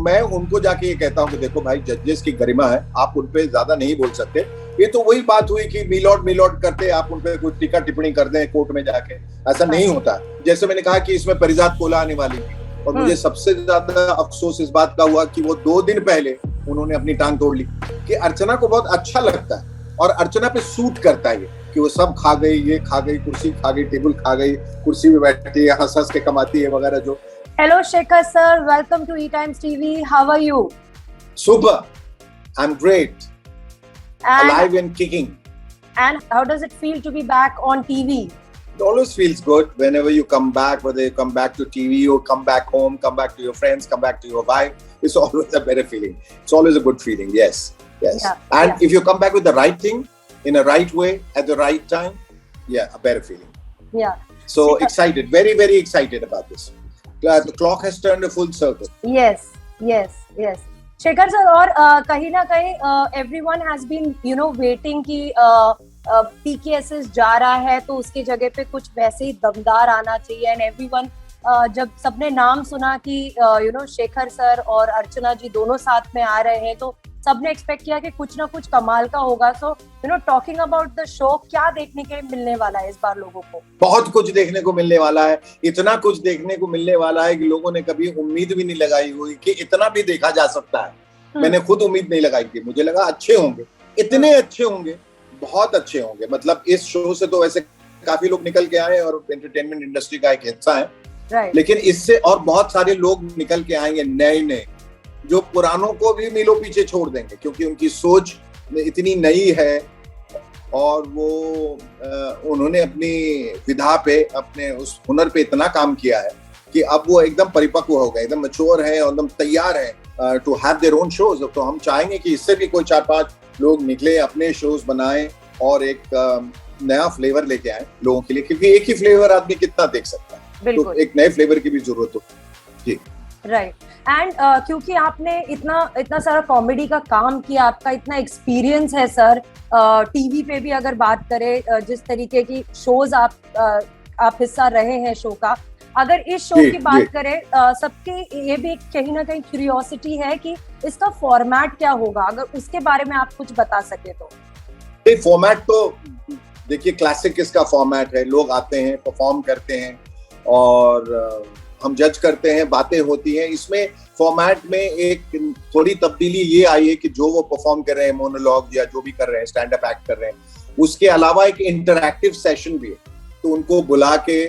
मैं उनको जाके ये कहता हूँ कि देखो भाई, जजेस की गरिमा है, आप उन पे ज्यादा नहीं बोल सकते। ये तो वही बात हुई कि मिलॉर्ड करते आप उन पे कुछ टीका टिप्पणी कर दें कोर्ट में जाके, ऐसा नहीं होता। जैसे मैंने कहा कि इसमें परिजात कोला आने वाली थी, और मुझे सबसे ज्यादा अफसोस इस बात का हुआ कि वो 2 दिन पहले उन्होंने अपनी टांग तोड़ ली। कि अर्चना को बहुत अच्छा लगता है और अर्चना पे सूट करता है कि वो सब खा गई, ये खा गई, कुर्सी खा गई, टेबल खा गई, कुर्सी में बैठती है, हंस हंस के कमाती है वगैरह जो। Hello Shekhar sir, welcome to E-Times TV. How are you? Super. I'm great. Alive and kicking. And how does it feel to be back on TV? It always feels good whenever you come back, whether you come back to TV or come back home, come back to your friends, come back to your wife. It's always a better feeling. It's always a good feeling. Yes. Yeah, and if you come back with the right thing, in a right way, at the right time, a better feeling. Yeah. So excited, very, very excited about this. The clock has turned a full circle. Yes. Shekhar sir, और कहीं ना कहीं everyone has been waiting कि PKSS जा रहा है तो उसकी जगह पे कुछ वैसे ही दमदार आना चाहिए, and everyone जब सबने नाम सुना कि शेखर सर और अर्चना जी दोनों साथ में आ रहे हैं तो सबने एक्सपेक्ट किया कि कुछ ना कुछ कमाल का होगा। So talking about the show, क्या देखने के मिलने वाला है इस बार लोगों को? बहुत कुछ देखने को मिलने वाला है। इतना कुछ देखने को मिलने वाला है कि लोगों ने कभी उम्मीद भी नहीं लगाई हुई कि इतना भी देखा जा सकता है। मैंने खुद उम्मीद नहीं लगाई थी, मुझे लगा अच्छे होंगे, इतने अच्छे होंगे, बहुत अच्छे होंगे। मतलब इस शो से तो वैसे काफी लोग निकल के आए और एंटरटेनमेंट इंडस्ट्री का एक हिस्सा है, लेकिन इससे और बहुत सारे लोग निकल के आएंगे नए, जो पुरानों को भी मीलों पीछे छोड़ देंगे, क्योंकि उनकी सोच इतनी नई है और वो उन्होंने अपनी विधा पे, अपने उस हुनर पे इतना काम किया है कि अब वो एकदम परिपक्व हो गए, एकदम मैच्योर हैं और एकदम तैयार हैं to have their own shows. तो हम चाहेंगे कि इससे भी कोई 4-5 लोग निकले, अपने शोज बनाएं और एक नया फ्लेवर लेके आए लोगों के लिए, क्योंकि एक ही फ्लेवर आदमी कितना देख सकता है, तो एक नए फ्लेवर की भी जरूरत हो। जी राइट। एंड क्योंकि आपने इतना सारा कॉमेडी का काम किया, आपका इतना एक्सपीरियंस है सर, टीवी पे भी अगर बात करें, जिस तरीके की शोज आप हिस्सा रहे हैं शो का, अगर इस शो की बात करें, सबके ये भी कहीं ना कहीं क्यूरियोसिटी है कि इसका फॉर्मेट क्या होगा, अगर उसके बारे में आप कुछ बता सके तो। फॉर्मेट तो देखिए, क्लासिक इसका फॉर्मेट है, लोग आते हैं, परफॉर्म करते हैं और हम जज करते हैं, बातें होती हैं। इसमें फॉर्मेट में एक थोड़ी तब्दीली ये आई है कि जो वो परफॉर्म कर रहे हैं, मोनोलॉग या जो भी कर रहे हैं, स्टैंड अप एक्ट कर रहे हैं, उसके अलावा एक इंटरैक्टिव सेशन भी है। तो उनको बुला के,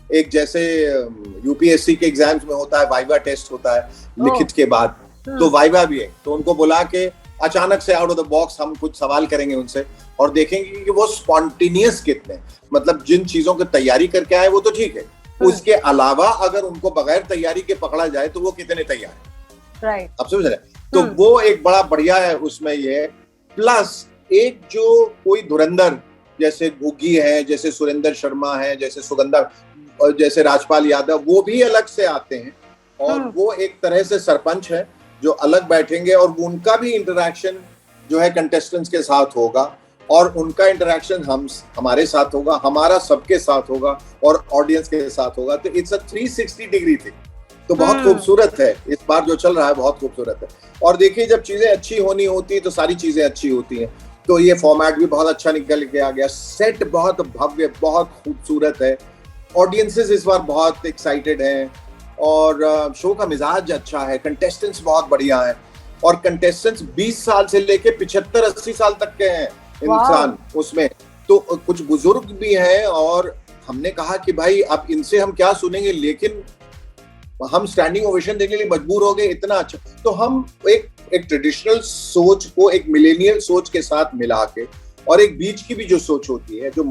एक जैसे यूपीएससी के एग्जाम्स में होता है वाइवा टेस्ट होता है लिखित के बाद, तो वाइवा भी है। तो उनको बुला के अचानक से आउट ऑफ द बॉक्स हम कुछ सवाल करेंगे उनसे और देखेंगे कि वो स्पॉन्टेनियस कितने, मतलब जिन चीजों की तैयारी करके आए वो तो ठीक है, उसके अलावा अगर उनको बगैर तैयारी के पकड़ा जाए तो वो कितने तैयार है। राइट, अब समझ रहे? तो वो एक बड़ा बढ़िया है उसमें ये। प्लस एक जो कोई धुरंधर जैसे घुग्गी है, जैसे सुरेंद्र शर्मा है, जैसे सुगंधा, जैसे राजपाल यादव, वो भी अलग से आते हैं और वो एक तरह से सरपंच है जो अलग बैठेंगे और उनका भी इंटरेक्शन जो है कंटेस्टेंट्स के साथ होगा और उनका इंटरेक्शन हमारे साथ होगा, हमारा सबके साथ होगा और ऑडियंस के साथ होगा। तो इट्स अ 360 डिग्री थिंग। तो बहुत खूबसूरत है इस बार जो चल रहा है, बहुत खूबसूरत है। और देखिए, जब चीजें अच्छी होनी होती है तो सारी चीजें अच्छी होती हैं। तो ये फॉर्मेट भी बहुत अच्छा निकल के आ गया, सेट बहुत भव्य, बहुत खूबसूरत है, ऑडियंसेस इस बार बहुत एक्साइटेड हैं और शो का मिजाज अच्छा है, कंटेस्टेंट्स बहुत बढ़िया हैं और कंटेस्टेंट्स 20 साल से लेके 75-80 साल तक के हैं इंसान उसमें। तो कुछ बुजुर्ग भी हैं और हमने कहा कि भाई अब इनसे हम क्या सुनेंगे, लेकिन हम स्टैंडिंग ओवेशन देने के लिए मजबूर हो गए, इतना अच्छा। तो हम एक ट्रेडिशनल सोच को एक मिलेनियल सोच के साथ मिला के और एक बीच की भी जो सोच होती है, जो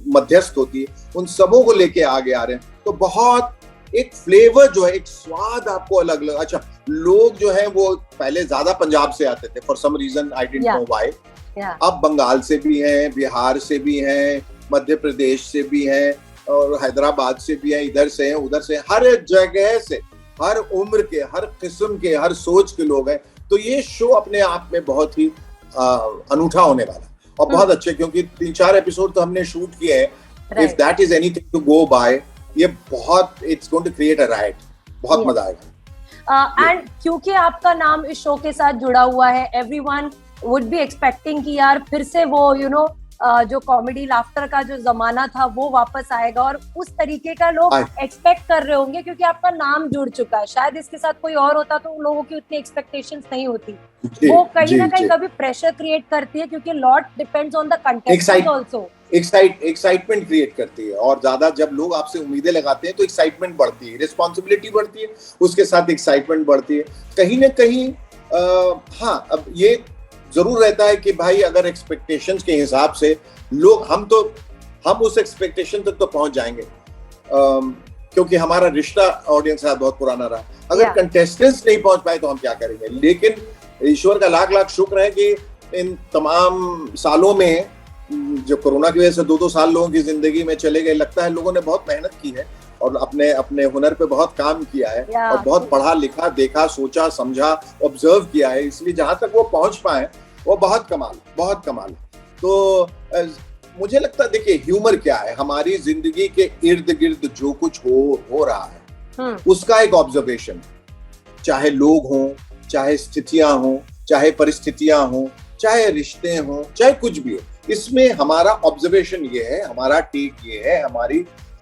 मध्यस्थ होती है, उन सबों को लेके आगे आ रहे हैं। तो बहुत एक फ्लेवर जो है, एक स्वाद आपको अलग अलग। अच्छा, लोग जो है वो पहले ज्यादा पंजाब से आते थे, for some reason I didn't know why. अब बंगाल से भी हैं, बिहार से भी हैं, मध्य प्रदेश से भी हैं और हैदराबाद से भी हैं, इधर से हैं, उधर से, हर जगह से, हर उम्र के, हर किस्म के, हर सोच के लोग हैं। तो ये शो अपने आप में बहुत ही अनूठा होने वाला और बहुत अच्छे, क्योंकि 3-4 एपिसोड तो हमने शूट किए हैं। If that is anything to go by, ये बहुत, it's going to create a right, बहुत मजा आएगा। एंड क्योंकि आपका नाम इस शो के साथ जुड़ा हुआ है, एवरीवन वुड बी एक्सपेक्टिंग कि यार फिर से वो जो कॉमेडी लाफ्टर का जो जमाना था वो वापस आएगा, और उस तरीके का लोग एक्सपेक्ट कर रहे होंगे क्योंकि आपका नाम जुड़ चुका है। शायद इसके साथ कोई और होता तो उन लोगों की उतनी एक्सपेक्टेशंस नहीं होती। वो कहीं ना कहीं कभी प्रेशर क्रिएट करती है क्योंकि lot depends on the contestant also. Excitement create करती है, और ज्यादा जब लोग आपसे उम्मीदें लगाते हैं तो एक्साइटमेंट बढ़ती है, रिस्पॉन्सिबिलिटी बढ़ती है, उसके साथ एक्साइटमेंट बढ़ती है कहीं ना कहीं। हाँ, अब ये जरूर रहता है कि भाई अगर एक्सपेक्टेशंस के हिसाब से लोग, हम उस एक्सपेक्टेशन तक तो पहुंच जाएंगे क्योंकि हमारा रिश्ता ऑडियंस के साथ बहुत पुराना रहा। अगर कंटेस्टेंट्स नहीं पहुंच पाए तो हम क्या करेंगे। लेकिन ईश्वर का लाख लाख शुक्र है कि इन तमाम सालों में, जो कोरोना की वजह से 2-2 साल लोगों की जिंदगी में चले गए, लगता है लोगों ने बहुत मेहनत की है और अपने अपने हुनर पे बहुत काम किया है और बहुत पढ़ा लिखा, देखा, सोचा, समझा, ऑब्जर्व किया है, इसलिए जहां तक वो पहुंच पाए वो बहुत कमाल। तो मुझे लगता है, देखिए ह्यूमर क्या है, हमारी जिंदगी के इर्द गिर्द जो कुछ हो रहा है उसका एक ऑब्जर्वेशन, चाहे लोग हों, चाहे स्थितियां हों, चाहे परिस्थितियां हों, चाहे रिश्ते हों, चाहे कुछ भी हो, इसमें हमारा ऑब्जर्वेशन ये है, हमारा टेक ये है,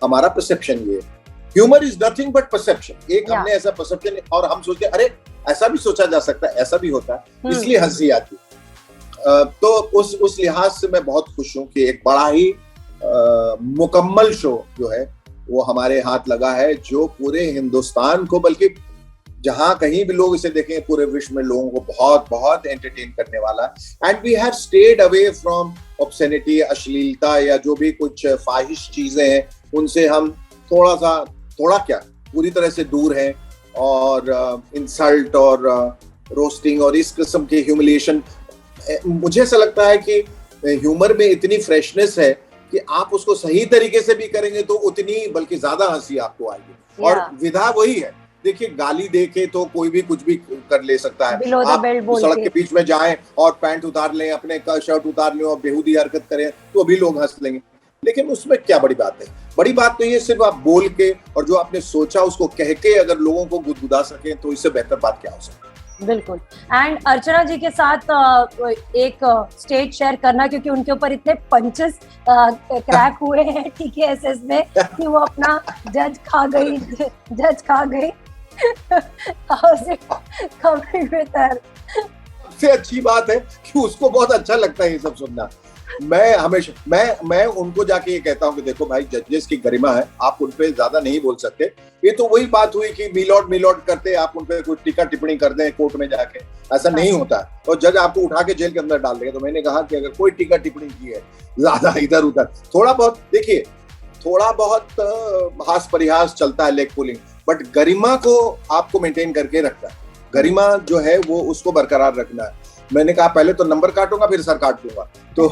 हमारा परसेप्शन ये है। Humour is nothing but perception. एक हमने ऐसा परसेप्शन, और हम सोचते हैं अरे ऐसा भी सोचा जा सकता है, ऐसा भी होता है, इसलिए हंसी आती। तो उस लिहाज से मैं बहुत खुश हूं कि एक बड़ा ही मुकम्मल शो जो है वो हमारे हाथ लगा है, जो पूरे हिंदुस्तान को, बल्कि जहां कहीं भी लोग इसे देखें पूरे विश्व में लोगों को बहुत बहुत एंटरटेन करने वाला है। And we have stayed away from obscenity, अश्लीलता या जो भी कुछ फाहिश चीजें हैं उनसे हम थोड़ा क्या पूरी तरह से दूर हैं, और इंसल्ट और रोस्टिंग और इस किस्म के ह्यूमिलिएशन, मुझे ऐसा लगता है कि ह्यूमर में इतनी फ्रेशनेस है कि आप उसको सही तरीके से भी करेंगे तो उतनी बल्कि ज्यादा हंसी आपको आएगी। और विधा वही है, देखिए गाली देके तो कोई भी कुछ भी कर ले सकता है। आप सड़क के बीच में जाएं और पैंट उतार लें, अपने शर्ट उतार लें और बेहूदी हरकत करें तो भी लोग हंस लेंगे, लेकिन उसमें क्या बड़ी बात है। बड़ी बात तो ये सिर्फ आप बोल के और जो आपने सोचा उसको कह के अगर लोगों को गुदगुदा सकें तो इससे बेहतर बात क्या हो सकती है। बिल्कुल। एंड अर्चना जी के साथ एक स्टेज शेयर करना, क्योंकि उनके ऊपर इतने पंचेस क्रैक हुए हैं TKSS में कि वो अपना जज खा गई सबसे अच्छी बात है कि उसको बहुत अच्छा लगता है ये सब सुनना। मैं उनको जाके ये कहता हूँ कि देखो भाई, जजेस की गरिमा है, आप उन पे ज्यादा नहीं बोल सकते। ये तो वही बात हुई कि मिलॉट करते आप उन पे कुछ टीका टिप्पणी कर दें कोर्ट में जाके, ऐसा नहीं होता है और जज आपको उठा के जेल के अंदर डाल देंगे। तो मैंने कहा कि अगर कोई टीका टिप्पणी की है ज्यादा इधर उधर, थोड़ा बहुत हास परिहास चलता है, लेग पुलिंग, बट गरिमा को आपको मेंटेन करके रखना है। गरिमा जो है वो उसको बरकरार रखना है। मैंने कहा पहले तो नंबर काटूंगा फिर सर काट दूंगा, तो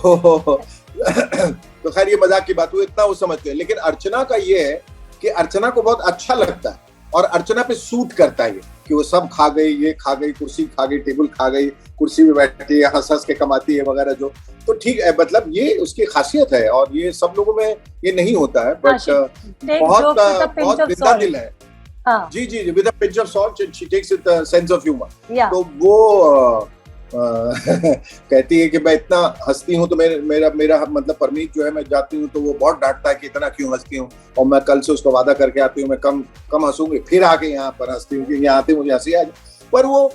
खैर ये मजाक की बात हुई, इतना वो समझते हैं। लेकिन अर्चना का ये है कि अर्चना को बहुत अच्छा लगता है और अर्चना पे सूट करता है ये कि वो सब खा गई, ये खा गई, कुर्सी खा गई, टेबल खा गई, कुर्सी में बैठती है, हंस के कमाती है वगैरह, जो तो ठीक है, मतलब ये उसकी खासियत है और ये सब लोगों में ये नहीं होता है, बट बहुत जिंदा दिल है। जी, with a pinch of salt she takes it sense of humour. तो वो कहती है कि मैं इतना हंसती हूँ तो मेरा मतलब परमीत जो है, मैं जाती हूँ तो वो बहुत डांटता है कि इतना क्यों हंसती हूँ, और मैं कल से उसको वादा करके आती हूँ मैं कम हंसूंगी, फिर आके यहाँ पर हंसती हूँ क्योंकि यहाँ आती मुझे हंसी आ जाए। पर वो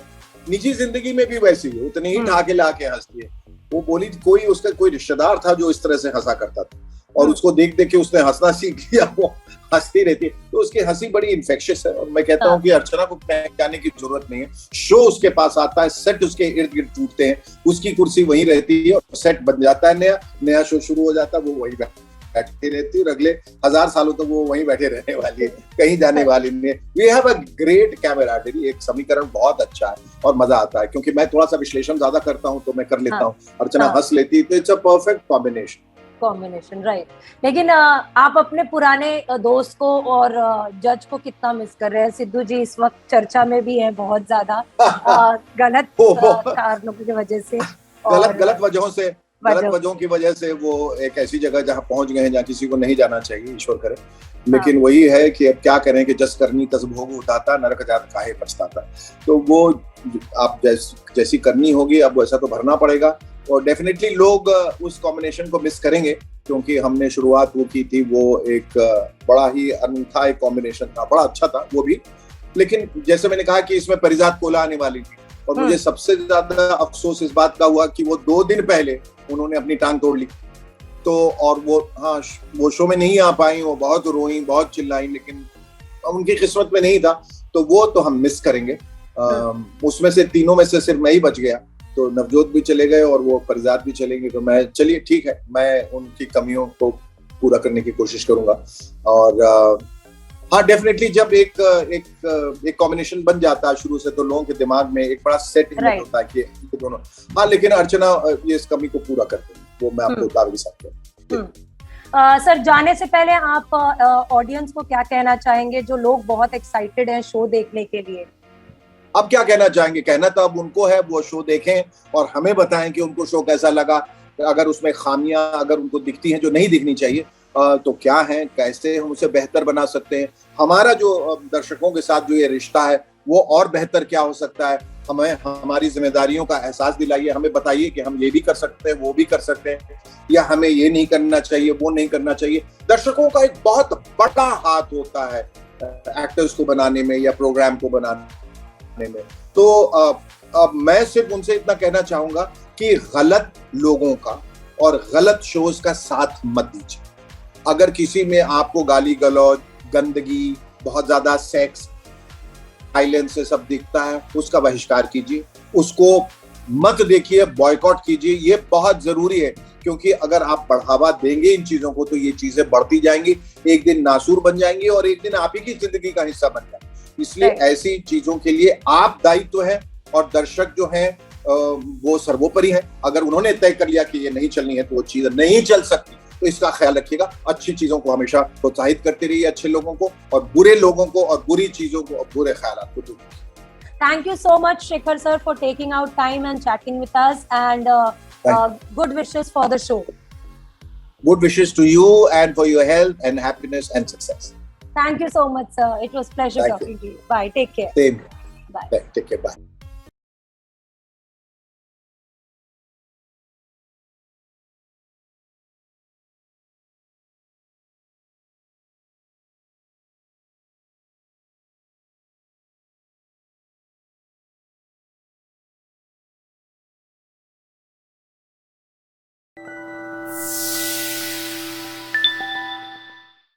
निजी जिंदगी में भी वैसी है, उतनी ही ढाके ला के हंसती है। वो बोली उसका कोई रिश्तेदार था जो इस तरह से हंसा करता था और उसको देख के उसने हंसना सीख लिया, वो हंसती रहती है, तो उसकी हंसी बड़ी इन्फेक्शियस है। और मैं कहता हूँ कि अर्चना को कहने की जरूरत नहीं है, शो उसके पास आता है, सेट उसके इर्द गिर्द टूटते हैं, उसकी कुर्सी वहीं रहती है और सेट बन जाता है, नया शो शुरू हो जाता है, वो वहीं बैठती रहती है और अगले 1000 सालों तक तो वो वहीं बैठे रहने वाली है, कहीं जाने वाली नहीं है। We have a great camaraderie, एक समीकरण बहुत अच्छा है और मजा आता है, क्योंकि मैं थोड़ा सा विश्लेषण ज्यादा करता हूँ तो मैं कर लेता हूँ, अर्चना हंस लेती है, तो it's a perfect combination, right. लेकिन आप अपने पुराने दोस्त को और जज को कितना मिस कर रहे हैं? सिद्धू जी इस वक्त चर्चा में भी हैं बहुत ज्यादा गलत कारणों की वजह से, गलत वजहों से, गलत वजहों की वजह से वो एक ऐसी जगह जहां पहुंच गए हैं जहां किसी को नहीं जाना चाहिए, ईश्वर करे। लेकिन वही है कि अब क्या करें कि जस करनी तस भोग उठाता, नरक जात काहे पछताता। तो वो आप जैसी करनी होगी अब वैसा तो भरना पड़ेगा। और डेफिनेटली लोग उस कॉम्बिनेशन को मिस करेंगे, क्योंकि हमने शुरुआत वो की थी, वो एक बड़ा ही अनूठा एक कॉम्बिनेशन था, बड़ा अच्छा था वो भी। लेकिन जैसे मैंने कहा कि इसमें परिजात कोला आने वाली थी, और मुझे सबसे ज्यादा अफसोस इस बात का हुआ कि वो 2 दिन पहले उन्होंने अपनी टांग तोड़ ली। तो और वो शो में नहीं आ पाई, वो बहुत रोई, बहुत चिल्लाई, लेकिन उनकी किस्मत में नहीं था, तो वो तो हम मिस करेंगे। उसमें से तीनों में से सिर्फ मैं ही बच गया, तो नवजोत भी चले गए और वो परिजात भी चलेंगे। तो मैं, चलिए ठीक है, मैं उनकी कमियों को पूरा करने की कोशिश करूंगा। और हाँ, डेफिनेटली जब एक कॉम्बिनेशन बन जाता है शुरू से, तो लोगों के दिमाग में एक बड़ा सेट होता है कि दोनों। हाँ, लेकिन अर्चना ये इस कमी को पूरा करते हैं, वो मैं आपको दावे के साथ कहूँ। सर, जाने से पहले आप ऑडियंस को क्या कहना चाहेंगे, जो लोग बहुत एक्साइटेड हैं शो देखने के लिए? अब क्या कहना चाहेंगे, कहना तो अब उनको है, वो शो देखें और हमें बताएं कि उनको शो कैसा लगा। अगर उसमें खामियां अगर उनको दिखती हैं जो नहीं दिखनी चाहिए, तो क्या है, कैसे हम उसे बेहतर बना सकते हैं। हमारा जो दर्शकों के साथ जो ये रिश्ता है वो और बेहतर क्या हो सकता है, हमें हमारी जिम्मेदारियों का एहसास दिलाइए, हमें बताइए कि हम ये भी कर सकते हैं, वो भी कर सकते हैं, या हमें ये नहीं करना चाहिए, वो नहीं करना चाहिए। दर्शकों का एक बहुत बड़ा हाथ होता है एक्टर्स को बनाने में या प्रोग्राम को बनाने में। तो अब मैं सिर्फ उनसे इतना कहना चाहूंगा कि गलत लोगों का और गलत शोज का साथ मत दीजिए। अगर किसी में आपको गाली गलौज, गंदगी, बहुत ज्यादा सेक्स, वायलेंस से सब दिखता है, उसका बहिष्कार कीजिए, उसको मत देखिए, बॉयकॉट कीजिए। ये बहुत जरूरी है, क्योंकि अगर आप बढ़ावा देंगे इन चीजों को तो ये चीजें बढ़ती जाएंगी, एक दिन नासूर बन जाएंगी और एक दिन आप ही की जिंदगी का हिस्सा बन जाएंगे। इसलिए ऐसी चीजों के लिए आप दायित्व है, और दर्शक जो है वो सर्वोपरि है। अगर उन्होंने तय कर लिया कि ये नहीं चलनी है तो वो चीज नहीं चल सकती। तो इसका ख्याल रखिएगा, अच्छी चीजों को हमेशा प्रोत्साहित करते रहिए, अच्छे लोगों को, और बुरे लोगों को और बुरी चीजों को और बुरे ख्यालों को दूर। Thank you so much, Shekhar sir, for taking out time and chatting with us, and good wishes for the show. Good wishes to you and for your health and happiness and success. Thank you so much, sir. It was pleasure talking to you. Bye. Take care. Same. Bye. Take care. Bye.